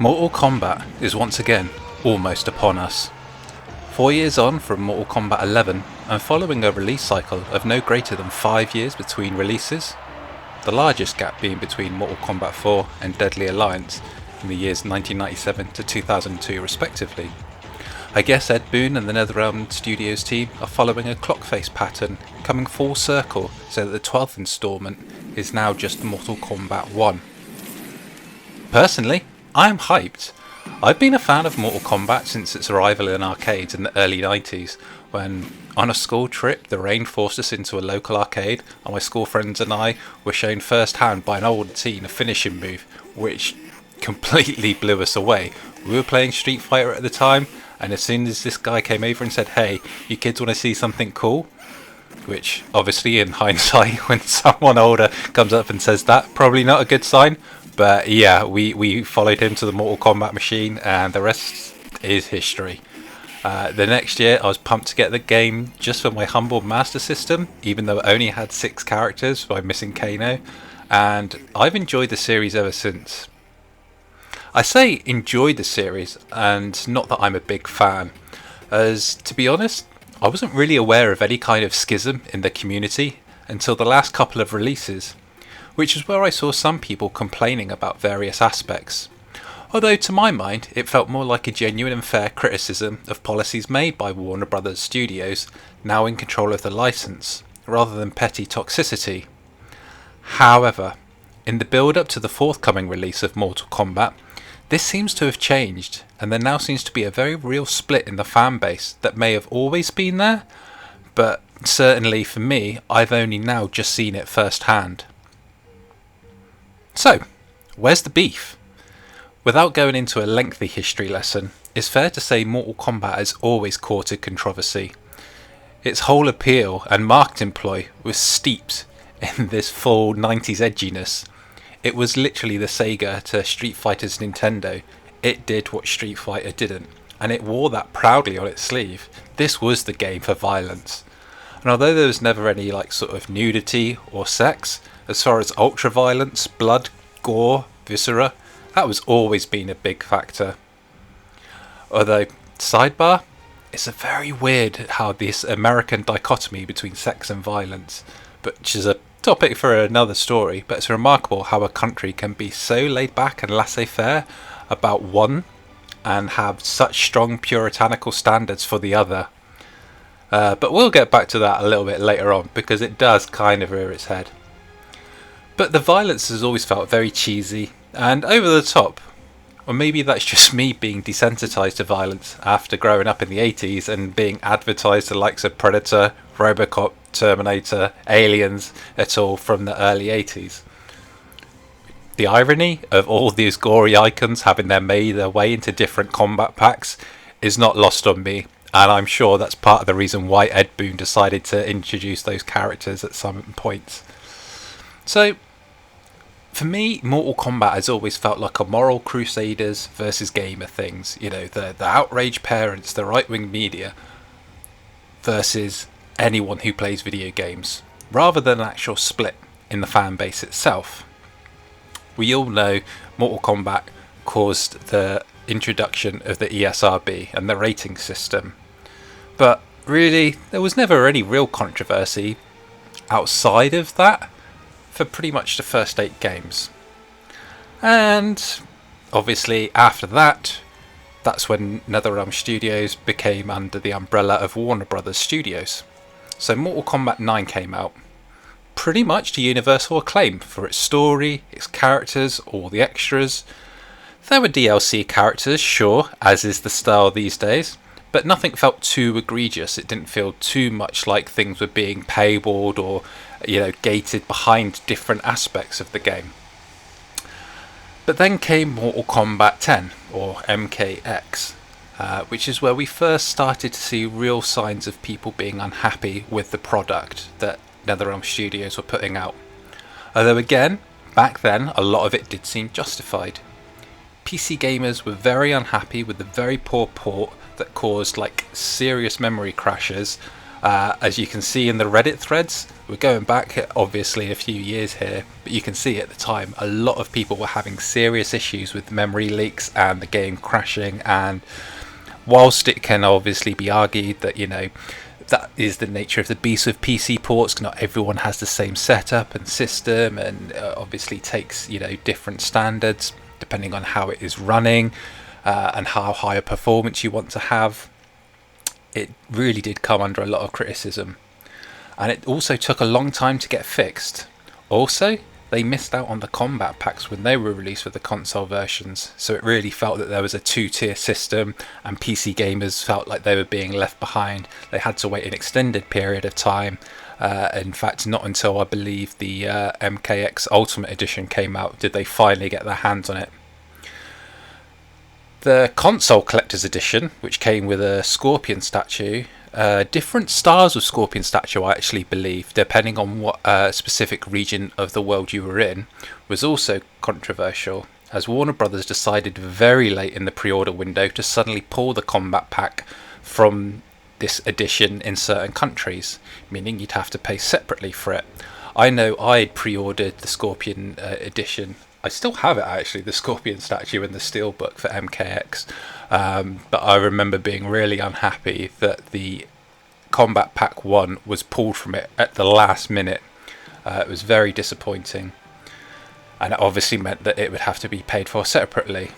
Mortal Kombat is once again almost upon us. 4 years on from Mortal Kombat 11 and following a release cycle of no greater than 5 years between releases, the largest gap being between Mortal Kombat 4 and Deadly Alliance in the years 1997 to 2002 respectively. I guess Ed Boon and the NetherRealm Studios team are following a clock face pattern, coming full circle so that the 12th instalment is now just Mortal Kombat 1. Personally, I am hyped. I've been a fan of Mortal Kombat since its arrival in arcades in the early 90s, when on a school trip the rain forced us into a local arcade and my school friends and I were shown first hand by an older teen a finishing move which completely blew us away. We were playing Street Fighter at the time, and as soon as this guy came over and said, "Hey, you kids want to see something cool?" Which obviously in hindsight when someone older comes up and says that, probably not a good sign. But yeah, we followed him to the Mortal Kombat machine and the rest is history. The next year I was pumped to get the game just for my humble Master System, even though it only had 6 characters by missing Kano, and I've enjoyed the series ever since. I say enjoyed the series, and not that I'm a big fan, as to be honest, I wasn't really aware of any kind of schism in the community until the last couple of releases, which is where I saw some people complaining about various aspects. Although to my mind it felt more like a genuine and fair criticism of policies made by Warner Brothers Studios, now in control of the license, rather than petty toxicity. However, in the build up to the forthcoming release of Mortal Kombat, this seems to have changed, and there now seems to be a very real split in the fanbase that may have always been there, but certainly for me, I've only now just seen it firsthand. So, where's the beef? Without going into a lengthy history lesson, it's fair to say Mortal Kombat has always courted controversy. Its whole appeal and marketing ploy was steeped in this full 90s edginess. It was literally the Sega to Street Fighter's Nintendo. It did what Street Fighter didn't, and it wore that proudly on its sleeve. This was the game for violence. And although there was never any sort of nudity or sex, as far as ultra violence, blood, gore, viscera, that was always been a big factor. Although, sidebar, it's a very weird how this American dichotomy between sex and violence, which is a topic for another story, but it's remarkable how a country can be so laid back and laissez-faire about one and have such strong puritanical standards for the other. But we'll get back to that a little bit later on, because it does kind of rear its head. But the violence has always felt very cheesy and over the top. Or maybe that's just me being desensitized to violence after growing up in the 80s and being advertised the likes of Predator, Robocop, Terminator, Aliens, et al. From the early 80s. The irony of all these gory icons having made their way into different combat packs is not lost on me, and I'm sure that's part of the reason why Ed Boon decided to introduce those characters at some points. So, for me, Mortal Kombat has always felt like a moral crusaders versus gamer things. You know, the outraged parents, the right-wing media, versus anyone who plays video games, rather than an actual split in the fan base itself. We all know Mortal Kombat caused the introduction of the ESRB and the rating system, but really there was never any real controversy outside of that for pretty much the first 8 games. And obviously after that, that's when NetherRealm Studios became under the umbrella of Warner Brothers Studios. So Mortal Kombat 9 came out, pretty much to universal acclaim for its story, its characters, all the extras. There were DLC characters, sure, as is the style these days, but nothing felt too egregious. It didn't feel too much like things were being paywalled or, gated behind different aspects of the game. But then came Mortal Kombat 10, or MKX, which is where we first started to see real signs of people being unhappy with the product that NetherRealm Studios were putting out. Although again, back then, a lot of it did seem justified. PC gamers were very unhappy with the very poor port that caused serious memory crashes As you can see in the Reddit threads, we're going back obviously a few years here, but you can see at the time a lot of people were having serious issues with memory leaks and the game crashing. And whilst it can obviously be argued that, that is the nature of the beast with PC ports, not everyone has the same setup and system, and obviously takes different standards depending on how it is running and how high a performance you want to have. It really did come under a lot of criticism, and it also took a long time to get fixed. Also, they missed out on the combat packs when they were released for the console versions, so it really felt that there was a two-tier system and PC gamers felt like they were being left behind. They had to wait an extended period of time. In fact, not until I believe the MKX Ultimate Edition came out did they finally get their hands on it. The console collector's edition, which came with a scorpion statue, different styles of scorpion statue I actually believe, depending on what specific region of the world you were in, was also controversial, as Warner Brothers decided very late in the pre-order window to suddenly pull the combat pack from this edition in certain countries, meaning you'd have to pay separately for it. I know I'd pre-ordered the Scorpion edition. I still have it actually, the Scorpion statue and the steelbook for MKX, but I remember being really unhappy that the Combat Pack 1 was pulled from it at the last minute. It was very disappointing, and it obviously meant that it would have to be paid for separately.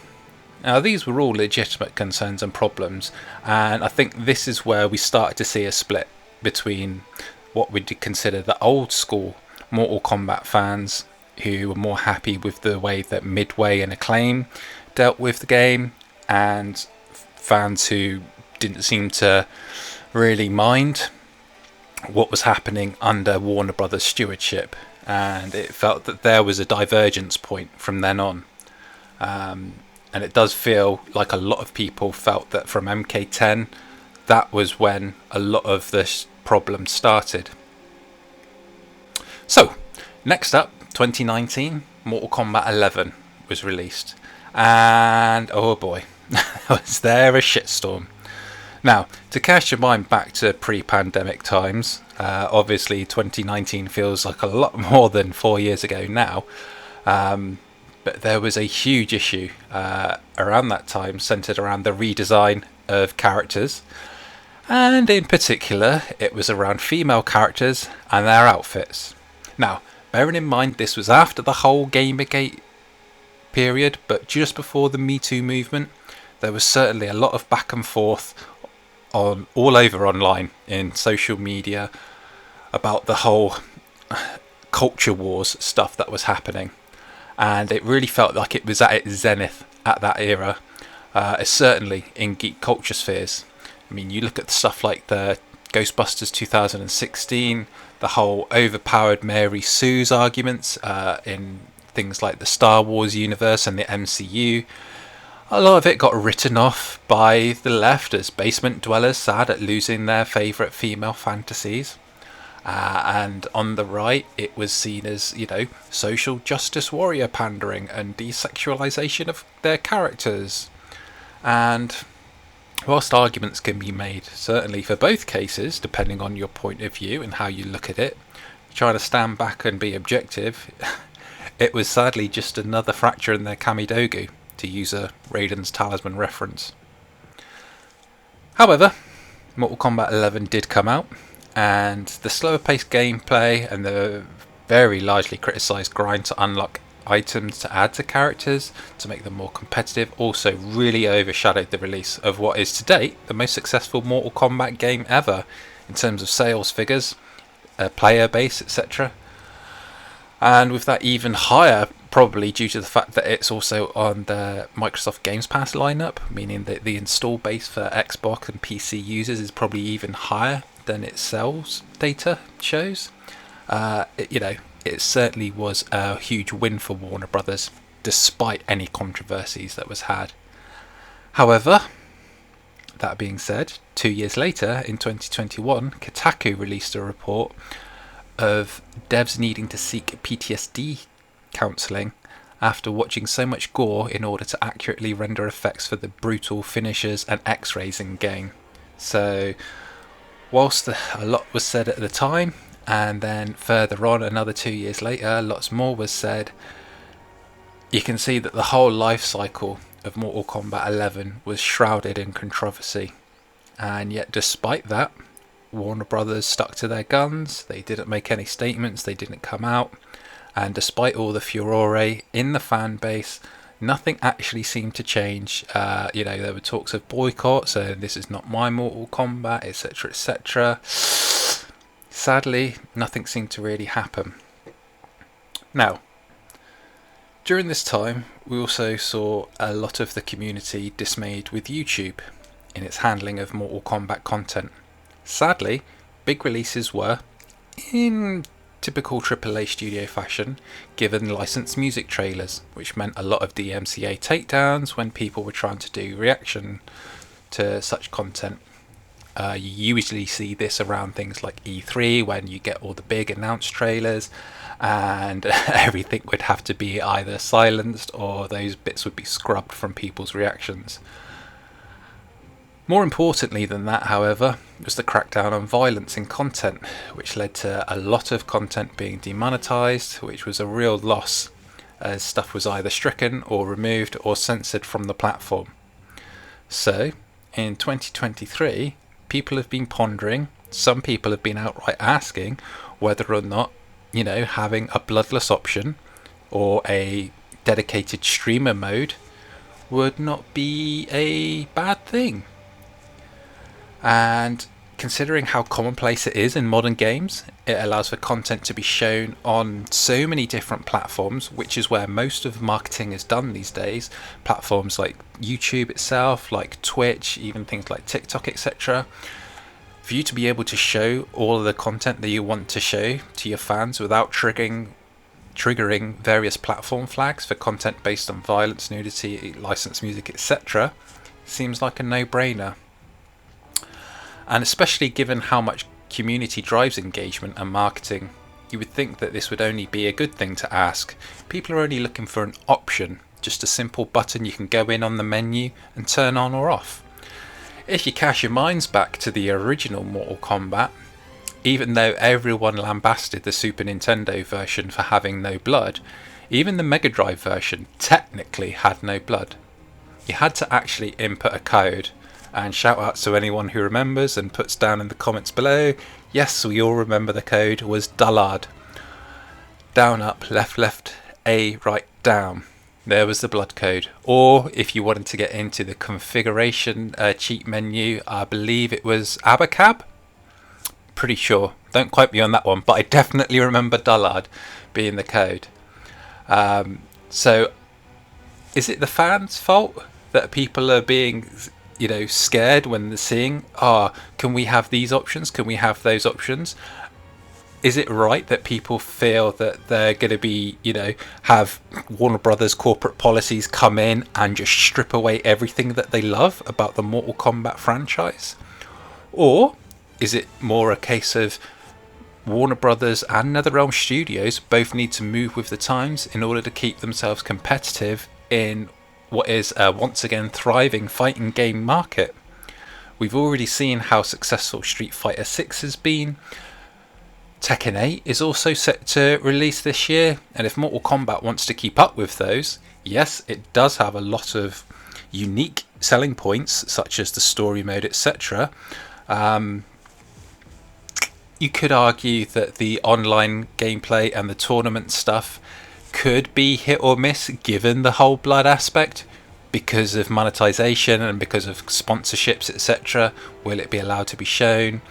Now, these were all legitimate concerns and problems, and I think this is where we started to see a split between what we'd consider the old school Mortal Kombat fans, who were more happy with the way that Midway and Acclaim dealt with the game, and fans who didn't seem to really mind what was happening under Warner Brothers stewardship, and it felt that there was a divergence point from then on. And it does feel like a lot of people felt that from MK10, that was when a lot of this problem started. So, next up, 2019, Mortal Kombat 11 was released, and oh boy, was there a shitstorm. Now, to cast your mind back to pre-pandemic times, obviously 2019 feels like a lot more than 4 years ago now, but there was a huge issue around that time centered around the redesign of characters, and in particular it was around female characters and their outfits. Now, bearing in mind this was after the whole Gamergate period, but just before the Me Too movement, there was certainly a lot of back and forth on all over online in social media about the whole culture wars stuff that was happening, and it really felt like it was at its zenith at that era, certainly in geek culture spheres. I mean, you look at stuff like the Ghostbusters 2016, the whole overpowered Mary Sue's arguments in things like the Star Wars universe and the MCU. A lot of it got written off by the left as basement dwellers sad at losing their favourite female fantasies. And on the right, it was seen as, social justice warrior pandering and desexualisation of their characters. And whilst arguments can be made, certainly for both cases, depending on your point of view and how you look at it, trying to stand back and be objective, it was sadly just another fracture in their Kamidogu, to use a Raiden's Talisman reference. However, Mortal Kombat 11 did come out, and the slower paced gameplay and the very largely criticised grind to unlock items to add to characters to make them more competitive also really overshadowed the release of what is to date the most successful Mortal Kombat game ever in terms of sales figures, player base, etc. And with that even higher, probably due to the fact that it's also on the Microsoft Games Pass lineup, meaning that the install base for Xbox and PC users is probably even higher than its sales data shows. It certainly was a huge win for Warner Brothers, despite any controversies that was had. However, that being said, 2 years later, in 2021, Kotaku released a report of devs needing to seek PTSD counselling after watching so much gore in order to accurately render effects for the brutal finishers and X-rays in game. So Whilst a lot was said at the time, and then further on, another 2 years later, lots more was said, you can see that the whole life cycle of Mortal Kombat 11 was shrouded in controversy. And yet, despite that, Warner Brothers stuck to their guns. They didn't make any statements, they didn't come out. And despite all the furore in the fan base, nothing actually seemed to change. There were talks of boycotts, and this is not my Mortal Kombat, etc., etc. Sadly, nothing seemed to really happen. Now, during this time, we also saw a lot of the community dismayed with YouTube in its handling of Mortal Kombat content. Sadly, big releases were, in typical AAA studio fashion, given licensed music trailers, which meant a lot of DMCA takedowns when people were trying to do reaction to such content. You usually see this around things like E3, when you get all the big announced trailers and everything would have to be either silenced or those bits would be scrubbed from people's reactions. More importantly than that, however, was the crackdown on violence in content, which led to a lot of content being demonetized, which was a real loss, as stuff was either stricken or removed or censored from the platform. So, in 2023, people have been pondering, some people have been outright asking whether or not, having a bloodless option or a dedicated streamer mode would not be a bad thing. And considering how commonplace it is in modern games, it allows for content to be shown on so many different platforms, which is where most of marketing is done these days. Platforms like YouTube itself, like Twitch, even things like TikTok, etc. For you to be able to show all of the content that you want to show to your fans without triggering various platform flags for content based on violence, nudity, licensed music, etc. seems like a no-brainer. And especially given how much community drives engagement and marketing, you would think that this would only be a good thing to ask. People are only looking for an option, just a simple button you can go in on the menu and turn on or off. If you cast your minds back to the original Mortal Kombat, even though everyone lambasted the Super Nintendo version for having no blood, even the Mega Drive version technically had no blood. You had to actually input a code. And shout out to anyone who remembers and puts down in the comments below. Yes, we all remember the code was dullard. Down, up, left, A, right, down. There was the blood code. Or if you wanted to get into the configuration cheat menu, I believe it was abacab. Pretty sure. Don't quote me on that one, but I definitely remember dullard being the code. So, is it the fans' fault that people are being scared when they're seeing, can we have these options? Can we have those options? Is it right that people feel that they're going to be, have Warner Brothers corporate policies come in and just strip away everything that they love about the Mortal Kombat franchise? Or is it more a case of Warner Brothers and NetherRealm Studios both need to move with the times in order to keep themselves competitive in what is a once again thriving fighting game market? We've already seen how successful Street Fighter 6 has been. Tekken 8 is also set to release this year, and if Mortal Kombat wants to keep up with those, yes, it does have a lot of unique selling points, such as the story mode, etc. You could argue that the online gameplay and the tournament stuff could be hit or miss given the whole blood aspect because of monetization and because of sponsorships, etc. Will it be allowed to be shown?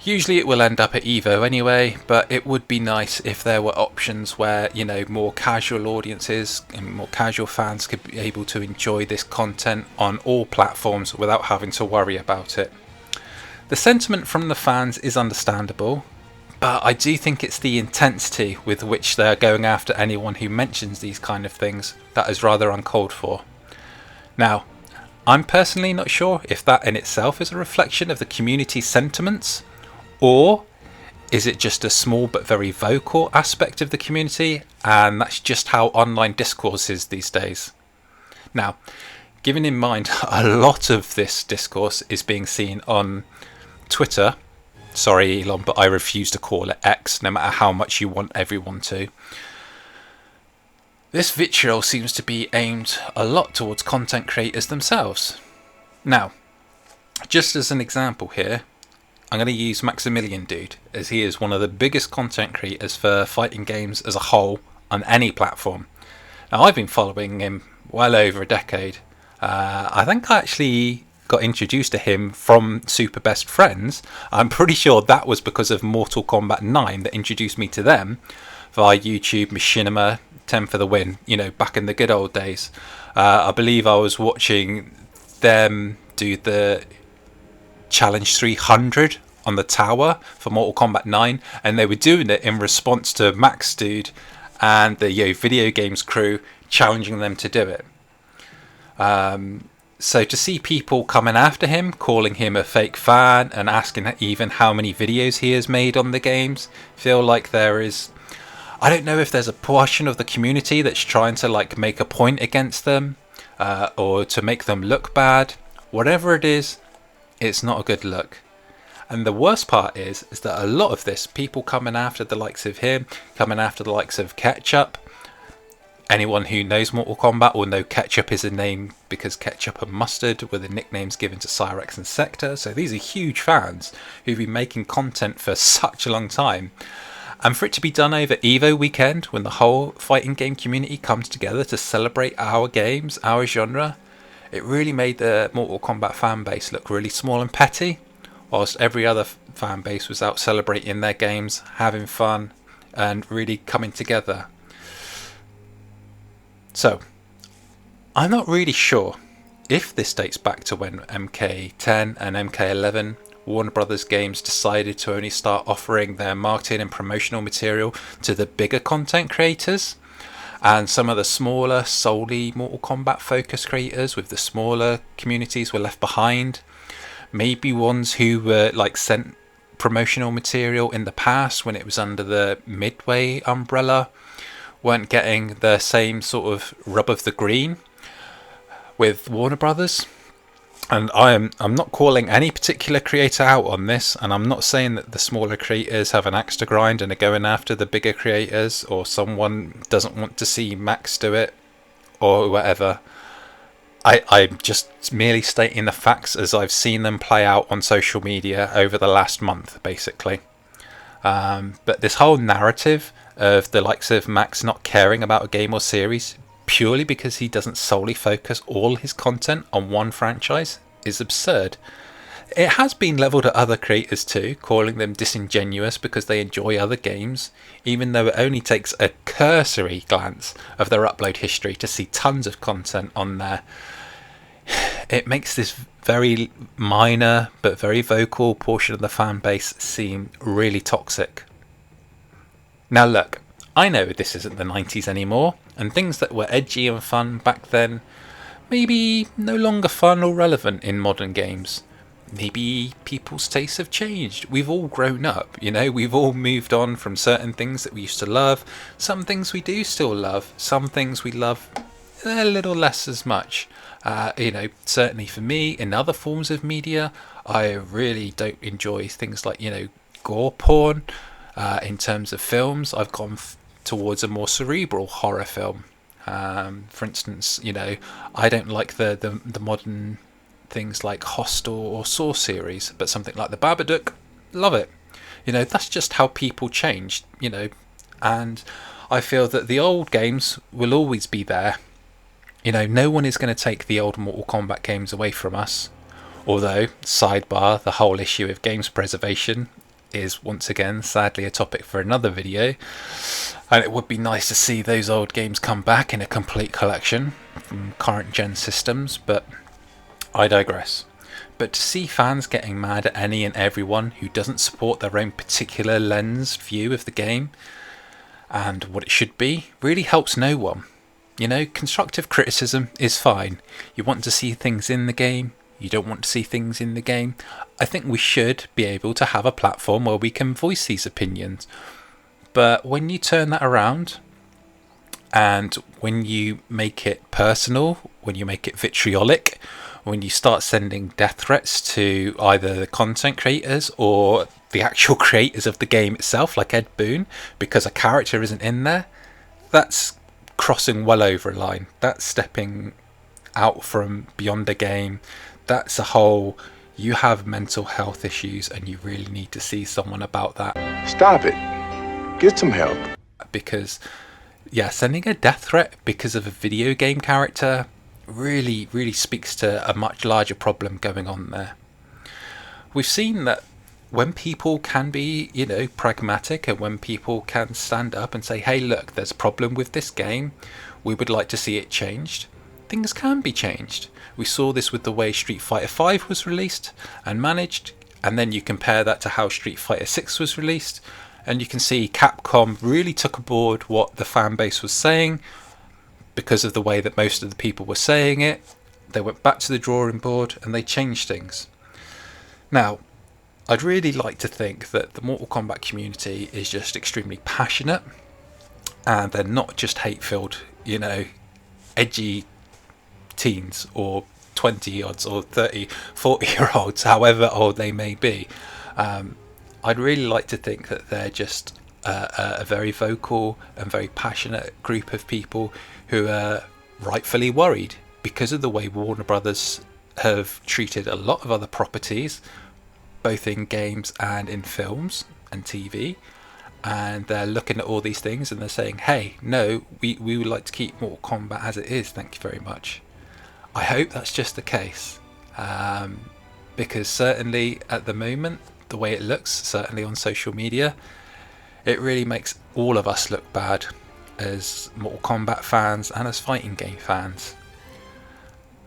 Usually it will end up at Evo anyway, but it would be nice if there were options where more casual audiences and more casual fans could be able to enjoy this content on all platforms without having to worry about it. The sentiment from the fans is understandable, but I do think it's the intensity with which they're going after anyone who mentions these kind of things that is rather uncalled for. Now, I'm personally not sure if that in itself is a reflection of the community's sentiments, or is it just a small but very vocal aspect of the community, and that's just how online discourse is these days. Now, given in mind a lot of this discourse is being seen on Twitter. Sorry, Elon, but I refuse to call it X, no matter how much you want everyone to. This vitriol seems to be aimed a lot towards content creators themselves. Now, just as an example here, I'm going to use Maximilian Dude, as he is one of the biggest content creators for fighting games as a whole on any platform. Now, I've been following him well over a decade. I think I actually got introduced to him from Super Best Friends. I'm pretty sure that was because of Mortal Kombat 9 that introduced me to them via YouTube, Machinima, 10 for the win, back in the good old days. I believe I was watching them do the Challenge 300 on the tower for Mortal Kombat 9, and they were doing it in response to Max Dude and the video games crew challenging them to do it. So to see people coming after him, calling him a fake fan and asking even how many videos he has made on the games, feel like there is, I don't know if there's a portion of the community that's trying to make a point against them or to make them look bad. Whatever it is, it's not a good look. And the worst part is that a lot of this, people coming after the likes of him, coming after the likes of Ketchup. Anyone who knows Mortal Kombat will know Ketchup is a name because Ketchup and Mustard were the nicknames given to Cyrex and Sector. So these are huge fans who've been making content for such a long time. And for it to be done over EVO weekend, when the whole fighting game community comes together to celebrate our games, our genre, it really made the Mortal Kombat fan base look really small and petty, whilst every other fan base was out celebrating their games, having fun, and really coming together. So, I'm not really sure if this dates back to when MK10 and MK11 Warner Brothers games decided to only start offering their marketing and promotional material to the bigger content creators, and some of the smaller, solely Mortal Kombat focused creators with the smaller communities were left behind. Maybe ones who were sent promotional material in the past when it was under the Midway umbrella weren't getting the same sort of rub of the green with Warner Brothers. And I'm not calling any particular creator out on this, and I'm not saying that the smaller creators have an axe to grind and are going after the bigger creators, or someone doesn't want to see Max do it, or whatever. I'm just merely stating the facts as I've seen them play out on social media over the last month, basically. But this whole narrative of the likes of Max not caring about a game or series purely because he doesn't solely focus all his content on one franchise is absurd. It has been levelled at other creators too, calling them disingenuous because they enjoy other games, even though it only takes a cursory glance of their upload history to see tons of content on there. It makes this very minor but very vocal portion of the fan base seem really toxic. Now look, I know this isn't the 90s anymore, and things that were edgy and fun back then may be no longer fun or relevant in modern games. Maybe people's tastes have changed. We've all grown up, we've all moved on from certain things that we used to love. Some things we do still love, some things we love a little less as much. Certainly for me, in other forms of media, I really don't enjoy things like, gore porn. In terms of films, I've gone towards a more cerebral horror film. For instance, I don't like the modern things like Hostel or Saw series, but something like The Babadook, love it. That's just how people changed, and I feel that the old games will always be there. No one is going to take the old Mortal Kombat games away from us. Although, sidebar, the whole issue of games preservation is once again sadly a topic for another video, and it would be nice to see those old games come back in a complete collection from current gen systems, but I digress. But to see fans getting mad at any and everyone who doesn't support their own particular lens view of the game and what it should be really helps no one. Constructive criticism is fine. You want to see things in the game, you don't want to see things in the game. I think we should be able to have a platform where we can voice these opinions. But when you turn that around, and when you make it personal, when you make it vitriolic, when you start sending death threats to either the content creators or the actual creators of the game itself, like Ed Boon, because a character isn't in there, that's crossing well over a line. That's stepping out from beyond the game. That's a whole, you have mental health issues and you really need to see someone about that. Stop it. Get some help. Because, yeah, sending a death threat because of a video game character really speaks to a much larger problem going on there. We've seen that when people can be, pragmatic, and when people can stand up and say, hey, look, there's a problem with this game, we would like to see it changed, things can be changed. We saw this with the way Street Fighter V was released and managed, and then you compare that to how Street Fighter VI was released, and you can see Capcom really took aboard what the fan base was saying. Because of the way that most of the people were saying it, they went back to the drawing board and they changed things. Now, I'd really like to think that the Mortal Kombat community is just extremely passionate, and they're not just hate-filled, edgy teens or 20-odds or 30, 40-year-olds, however old they may be. I'd really like to think that they're just a very vocal and very passionate group of people who are rightfully worried because of the way Warner Brothers have treated a lot of other properties, both in games and in films and TV, and they're looking at all these things and they're saying, hey, no, we would like to keep Mortal Kombat as it is, thank you very much. I hope that's just the case, because certainly at the moment, the way it looks, certainly on social media, it really makes all of us look bad as Mortal Kombat fans and as fighting game fans.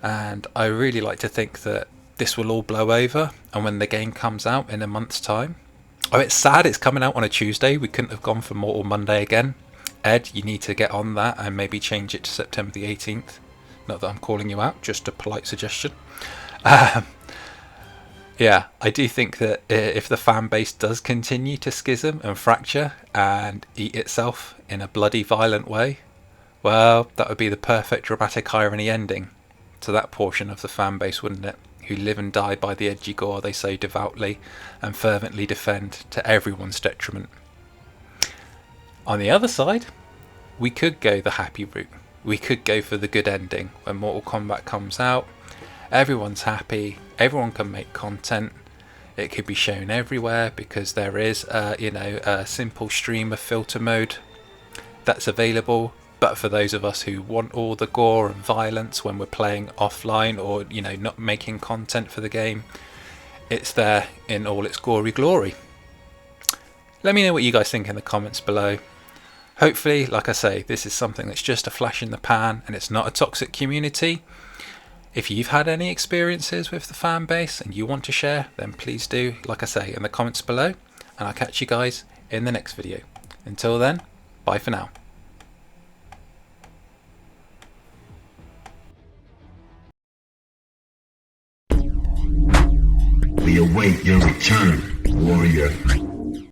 And I really like to think that this will all blow over, and when the game comes out in a month's time, it's sad it's coming out on a Tuesday. We couldn't have gone for Mortal Monday again. Ed, you need to get on that and maybe change it to September the 18th. Not that I'm calling you out, just a polite suggestion. Yeah, I do think that if the fan base does continue to schism and fracture and eat itself in a bloody violent way, well, that would be the perfect dramatic irony ending to that portion of the fan base, wouldn't it? Who live and die by the edgy gore they so devoutly and fervently defend to everyone's detriment. On the other side, we could go the happy route. We could go for the good ending. When Mortal Kombat comes out, everyone's happy, everyone can make content, it could be shown everywhere because there is a simple streamer filter mode that's available. But for those of us who want all the gore and violence when we're playing offline or not making content for the game, it's there in all its gory glory. Let me know what you guys think in the comments below. Hopefully, like I say, this is something that's just a flash in the pan and it's not a toxic community. If you've had any experiences with the fan base and you want to share, then please do, like I say, in the comments below, and I'll catch you guys in the next video. Until then, bye for now. We await your return, warrior.